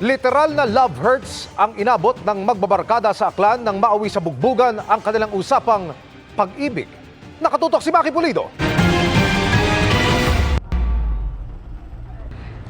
Literal na love hurts ang inabot ng magbabarkada sa Aklan nang mauwi sa bugbugan ang kanilang usapang pag-ibig. Nakatutok si Maki Pulido.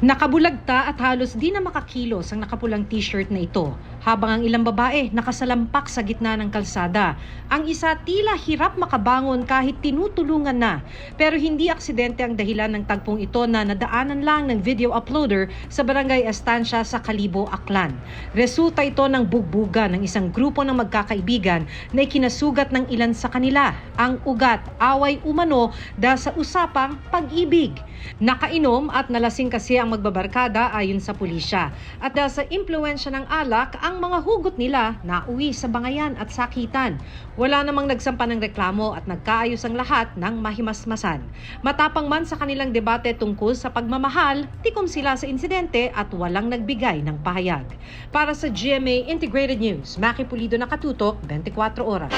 Nakabulagta at halos di na makakilos ang nakapulang t-shirt na ito, habang ang ilang babae nakasalampak sa gitna ng kalsada. Ang isa tila hirap makabangon kahit tinutulungan na. Pero hindi aksidente ang dahilan ng tagpong ito na nadaanan lang ng video uploader sa Barangay Estancia sa Kalibo, Aklan. Resulta ito ng bugbugan ng isang grupo ng magkakaibigan na ikinasugat ng ilan sa kanila. Ang ugat, away umano dahil sa usapang pag-ibig. Nakainom at nalasing kasi ang magbabarkada ayon sa pulisya. At dahil sa impluwensya ng alak, ang mga hugot nila nauwi sa bangayan at sakitan. Wala namang nagsampa ng reklamo at nagkaayos ang lahat ng mahimasmasan. Matapang man sa kanilang debate tungkol sa pagmamahal, tikom sila sa insidente at walang nagbigay ng pahayag. Para sa GMA Integrated News, Maki Pulido, nakatutok 24 oras.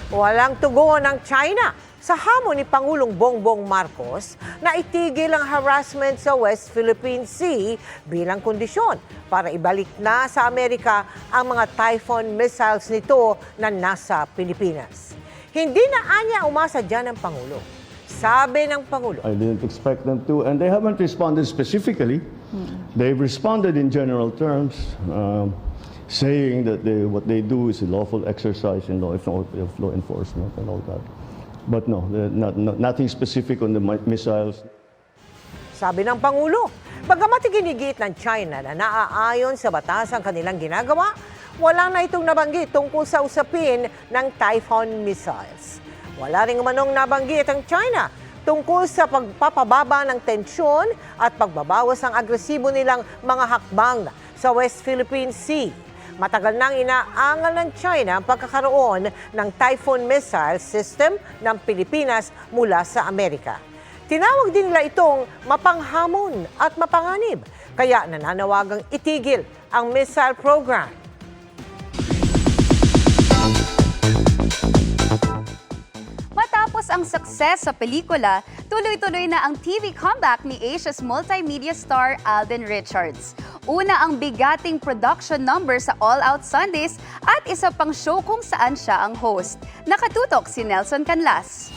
Walang tugon ng China sa hamon ni Pangulong Bongbong Marcos na itigil ang harassment sa West Philippine Sea bilang kondisyon para ibalik na sa Amerika ang mga Typhoon missiles nito na nasa Pilipinas. Hindi na anya umasa dyan ang Pangulo. Sabi ng Pangulo, I didn't expect them to, and they haven't responded specifically. They've responded in general terms, saying that what they do is a lawful exercise in law enforcement and all that. But no, nothing specific on the missiles. sabi ng Pangulo, bagamat iginigit ng China na naaayon sa batas ang kanilang ginagawa, wala na itong nabanggit tungkol sa usapin ng Typhoon missiles. Wala rin umanong nabanggit ang China tungkol sa pagpapababa ng tensyon at pagbabawas ng agresibo nilang mga hakbang sa West Philippine Sea. Matagal nang inaangal ng China ang pagkakaroon ng Typhoon missile system ng Pilipinas mula sa Amerika. Tinawag din nila itong mapanghamon at mapanganib, kaya nananawagang itigil ang missile program. Matapos ang success sa pelikula, tuloy-tuloy na ang TV comeback ni Asia's multimedia star Alden Richards. Una ang bigating production number sa All Out Sundays at isa pang show kung saan siya ang host. Nakatutok si Nelson Canlas.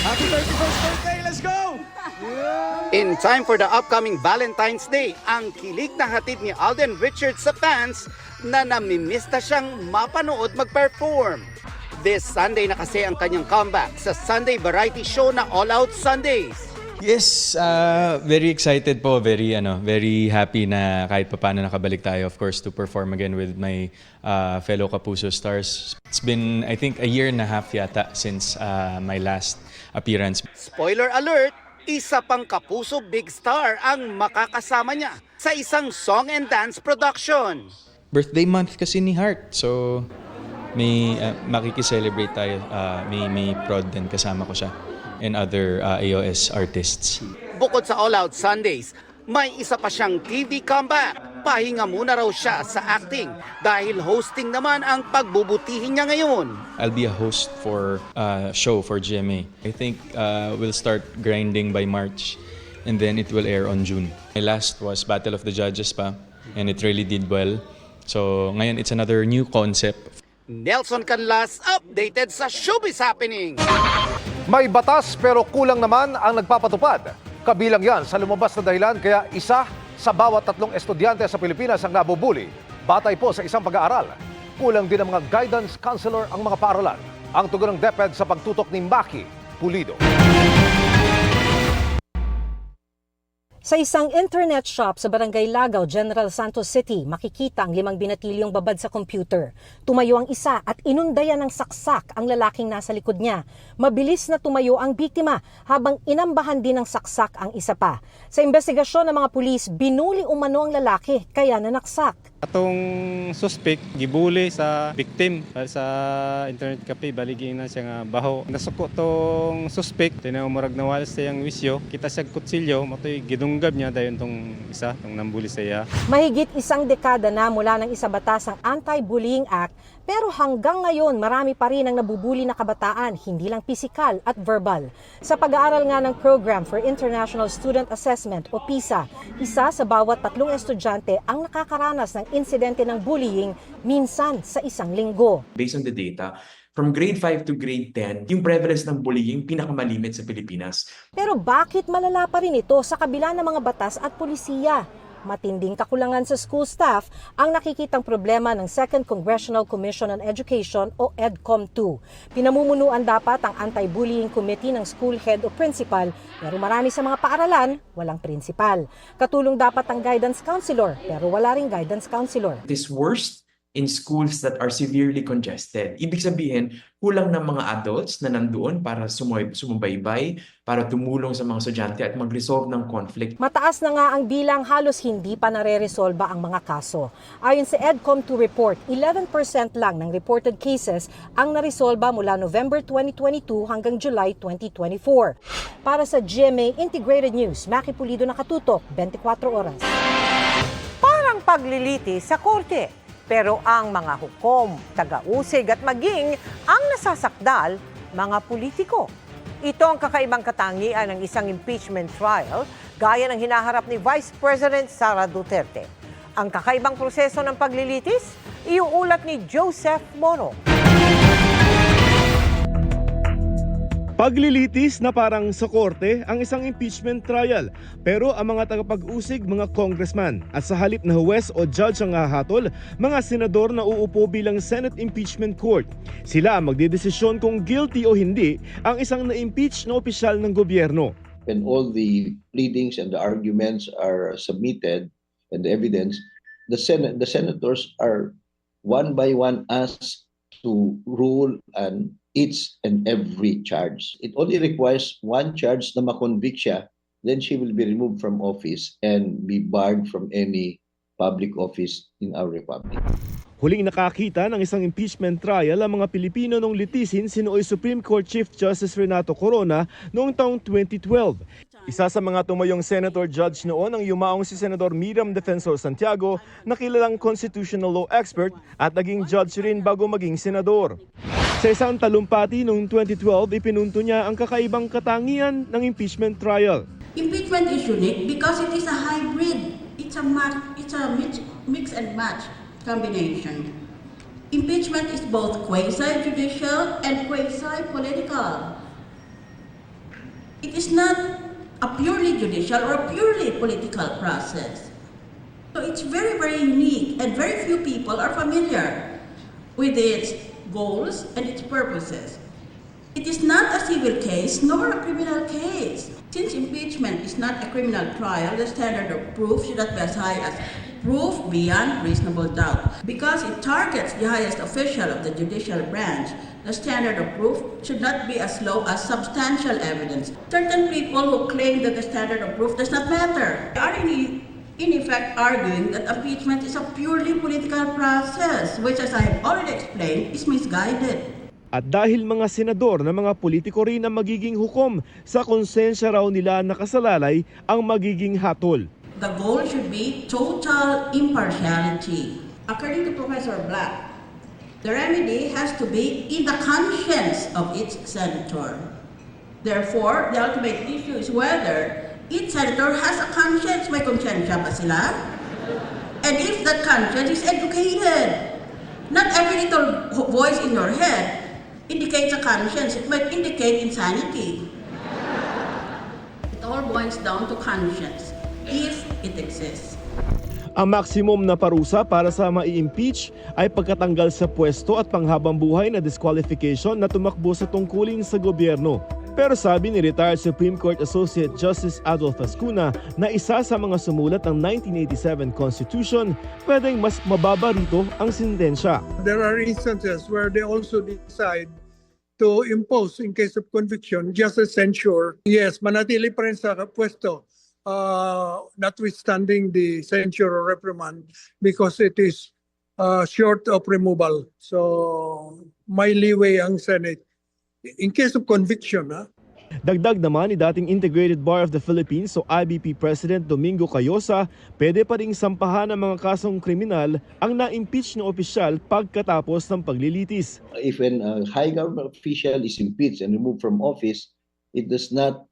Happy 31st birthday! Let's go! In time for the upcoming Valentine's Day, ang kilig na hatid ni Alden Richards sa fans na namimiss na siyang mapanood mag-perform. This Sunday na kasi ang kanyang comeback sa Sunday variety show na All Out Sundays. Yes, very excited po, very happy na kahit papaano nakabalik tayo, of course, to perform again with my fellow Kapuso stars. It's been, I think, a year and a half yata since my last appearance. Spoiler alert, isa pang Kapuso big star ang makakasama niya sa isang song and dance production. Birthday month kasi ni Heart, so may makikiselebrate tayo, may prod din kasama ko siya and other AOS artists. Bukod sa All Out Sundays, may isa pa siyang TV comeback. Pahinga muna raw siya sa acting dahil hosting naman ang pagbubutihin niya ngayon. I'll be a host for a show for GMA. I think we'll start grinding by March and then it will air on June. My last was Battle of the Judges pa and it really did well. So ngayon it's another new concept. Nelson Canlas, updated sa Showbiz Happening. May batas pero kulang naman ang nagpapatupad. Kabilang yan sa lumabas na dahilan kaya isa sa bawat 3 estudyante sa Pilipinas ang nabubuli. Batay po sa isang pag-aaral. Kulang din ang mga guidance counselor ang mga paaralan. Ang tugon ng DepEd sa pagtutok ni Maki Pulido. Sa isang internet shop sa Barangay Lagaw, General Santos City, makikita ang 5 binatilyong babad sa computer. Tumayo ang isa at inundayan ng saksak ang lalaking nasa likod niya. Mabilis na tumayo ang biktima habang inambahan din ng saksak ang isa pa. Sa investigasyon ng mga pulis, binuli umano ang lalaki kaya nanaksak. Atong suspect gibuli sa victim sa internet cafe, baligin na siya nga baho. Nasuko tong suspect, tinamurag na wala siyang wisyo, kita siya kutsilyo, matoy gidunggab niya dayon tong isa, tong nambuli siya. Mahigit isang dekada na mula ng isabatas ang Anti-Bullying Act, pero hanggang ngayon marami pa rin ang nabubuli na kabataan, hindi lang pisikal at verbal. Sa pag-aaral nga ng Program for International Student Assessment o PISA, isa sa bawat 3 estudyante ang nakakaranas ng insidente ng bullying minsan sa isang linggo. Based on the data, from grade 5 to grade 10, yung prevalence ng bullying pinakamalimit sa Pilipinas. Pero bakit malala pa rin ito sa kabila ng mga batas at pulisiya? Matinding kakulangan sa school staff ang nakikitang problema ng Second Congressional Commission on Education o EDCOM-2. Pinamumunuan dapat ang Anti-Bullying Committee ng school head o principal, pero marami sa mga paaralan walang principal. Katulong dapat ang guidance counselor, pero wala ring guidance counselor. It is worst in schools that are severely congested. Ibig sabihin, kulang ng mga adults na nandoon para sumubaybay, para tumulong sa mga estudyante at mag-resolve ng conflict. Mataas na nga ang bilang, halos hindi pa nare-resolba ang mga kaso. Ayon sa EDCOM-2 report, 11% lang ng reported cases ang naresolba mula November 2022 hanggang July 2024. Para sa GMA Integrated News, Maki Pulido, nakatutok, 24 oras. Parang pagliliti sa korte. Pero ang mga hukom, taga-usig at maging ang nasasakdal, mga politiko. Ito ang kakaibang katangian ng isang impeachment trial gaya ng hinaharap ni Vice President Sara Duterte. Ang kakaibang proseso ng paglilitis, iuulat ni Joseph Moro. Paglilitis na parang sa korte ang isang impeachment trial, pero ang mga tagapag-usig mga congressman at sa halip na huwes o judge ang hahatol, mga senador na uupo bilang Senate Impeachment Court. Sila ang magdedesisyon kung guilty o hindi ang isang na-impeach na opisyal ng gobyerno. When all the pleadings and the arguments are submitted and the evidence, the senators are one by one asked to rule on each and every charge. It only requires one charge na makonvict siya, then she will be removed from office and be barred from any public office in our republic. Huling nakakita ng isang impeachment trial ang mga Pilipino nung litisin sinoy Supreme Court Chief Justice Renato Corona noong taong 2012. Isa sa mga tumayong senator judge noon ang yumaong si Senador Miriam Defensor Santiago na kilalang constitutional law expert at naging judge rin bago maging senador. Sa isang talumpati noong 2012, ipinunto niya ang kakaibang katangian ng impeachment trial. Impeachment is unique because it is a hybrid. It's a mix and match combination. Impeachment is both quasi-judicial and quasi-political. It is not a purely judicial or a purely political process. So it's very, very unique and very few people are familiar with its goals and its purposes. It is not a civil case nor a criminal case. Since impeachment is not a criminal trial, the standard of proof should not be as high as proof beyond reasonable doubt. Because it targets the highest official of the judicial branch, the standard of proof should not be as low as substantial evidence. Certain people who claim that the standard of proof does not matter are in effect arguing that impeachment is a purely political process, which, as I have already explained, is misguided. At dahil mga senador na mga politiko rin ang magiging hukom, sa konsensya raw nila nakasalalay ang magiging hatol. The goal should be total impartiality. According to Professor Black, the remedy has to be in the conscience of each senator. Therefore, the ultimate issue is whether each senator has a conscience. May konsensya ba sila? And if that conscience is educated, not every little voice in your head indicates a conscience. It might indicate insanity. It all boils down to conscience, if it exists. Ang maximum na parusa para sa mai-impeach ay pagkatanggal sa pwesto at panghabang buhay na disqualification na tumakbo sa tungkulin sa gobyerno. Pero sabi ni retired Supreme Court Associate Justice Adolfo Ascuna na isa sa mga sumulat ng 1987 Constitution, pwedeng mas mababa rito ang sentensya. There are instances where they also decide to impose, in case of conviction, just a censure. Yes, manatili pa rin sa pwesto. notwithstanding the censure or reprimand, because it is short of removal. So may leeway ang Senate. In case of conviction, Dagdag naman ni dating Integrated Bar of the Philippines o IBP President Domingo Cayosa, pwede pa ring sampahan ng mga kasong kriminal ang na-impeach na opisyal pagkatapos ng paglilitis. If a high government official is impeached and removed from office, it does not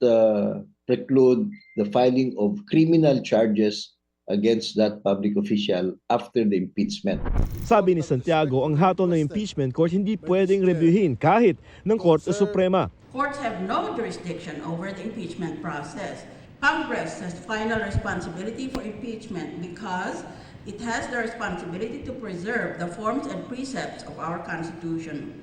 preclude the filing of criminal charges against that public official after the impeachment. Sabi ni Santiago, ang hatol ng impeachment court hindi pwedeng reviewin kahit ng Korte Suprema. Courts have no jurisdiction over the impeachment process. Congress has final responsibility for impeachment because it has the responsibility to preserve the forms and precepts of our Constitution.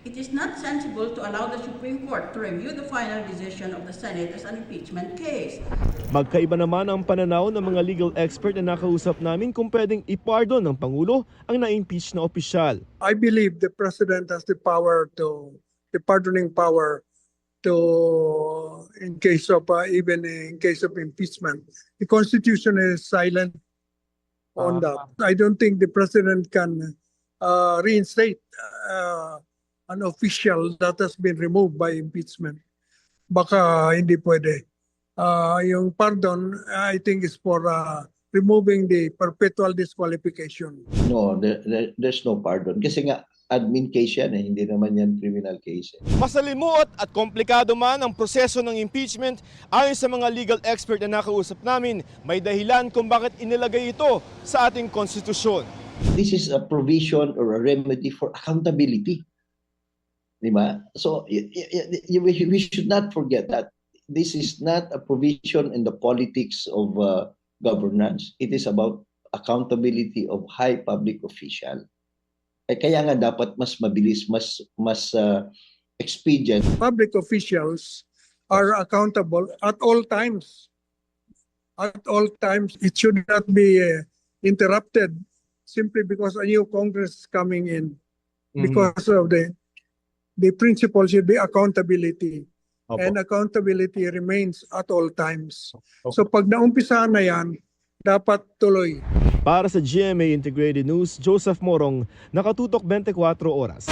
It is not sensible to allow the Supreme Court to review the final decision of the Senate as an impeachment case. Magkaiba naman ang pananaw ng mga legal expert na nakausap namin kung pwedeng ipardon ng Pangulo ang na-impeach na opisyal. I believe the President has the pardoning power to, in case of, even in case of impeachment. The Constitution is silent on that. I don't think the President can reinstate an official that has been removed by impeachment. Baka hindi pwede. Yung pardon, I think, is for removing the perpetual disqualification. No, there's no pardon. Kasi nga, admin case yan, hindi naman yan criminal case. Masalimuot at komplikado man ang proseso ng impeachment, ayon sa mga legal expert na nakausap namin, may dahilan kung bakit inilagay ito sa ating konstitusyon. This is a provision or a remedy for accountability. Diba? So we should not forget that this is not a provision in the politics of governance. It is about accountability of high public official. Kaya nga dapat mas mabilis, mas expedient. Public officials are accountable at all times. At all times, it should not be interrupted simply because a new Congress is coming in. Because of the principle should be accountability. Opo. And accountability remains at all times. So pag naumpisahan na yan, dapat tuloy. Para sa GMA Integrated News, Joseph Morong, Nakatutok 24 Oras.